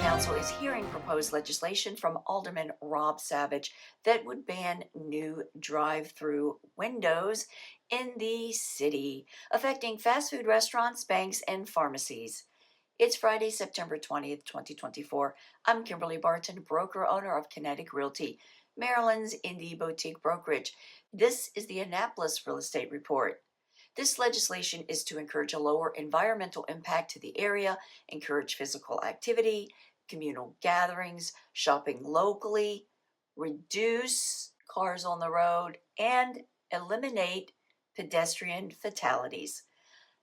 Council is hearing proposed legislation from Alderman Rob Savage that would ban new drive-thru windows in the city, affecting fast food restaurants, banks, and pharmacies. It's Friday, September 20th, 2024. I'm Kimberly Barton, broker-owner of Kinetic Realty, Maryland's indie boutique brokerage. This is the Annapolis Real Estate Report. This legislation is to encourage a lower environmental impact to the area, encourage physical activity, communal gatherings, shopping locally, reduce cars on the road, and eliminate pedestrian fatalities.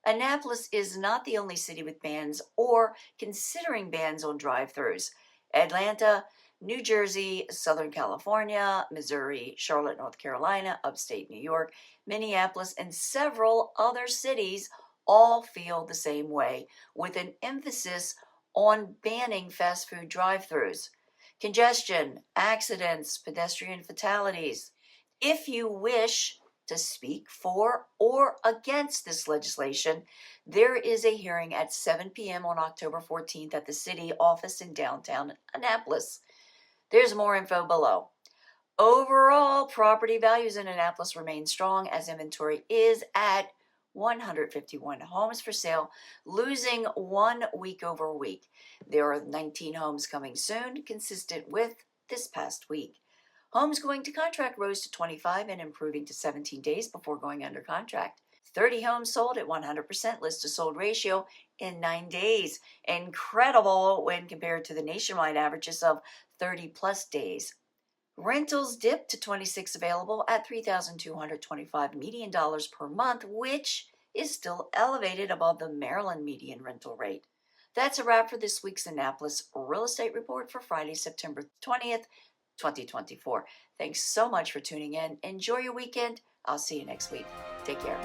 Annapolis is not the only city with bans or considering bans on drive-thrus. Atlanta, New Jersey, Southern California, Missouri, Charlotte, North Carolina, upstate New York, Minneapolis, and several other cities all feel the same way, with an emphasis on banning fast food drive-thrus. Congestion, accidents, pedestrian fatalities. If you wish to speak for or against this legislation, there is a hearing at 7 p.m. on October 14th at the city office in downtown Annapolis. There's more info below. Overall, property values in Annapolis remain strong as inventory is at 151 homes for sale, losing 1 week over week. There are 19 homes coming soon, consistent with this past week. Homes going to contract rose to 25 and improving to 17 days before going under contract. 30 homes sold at 100% list to sold ratio in 9 days. Incredible when compared to the nationwide averages of 30 plus days. Rentals dipped to 26 available at $3,225 median dollars per month, which is still elevated above the Maryland median rental rate. That's a wrap for this week's Annapolis Real Estate Report for Friday, September 20th, 2024. Thanks so much for tuning in. Enjoy your weekend. I'll see you next week. Take care.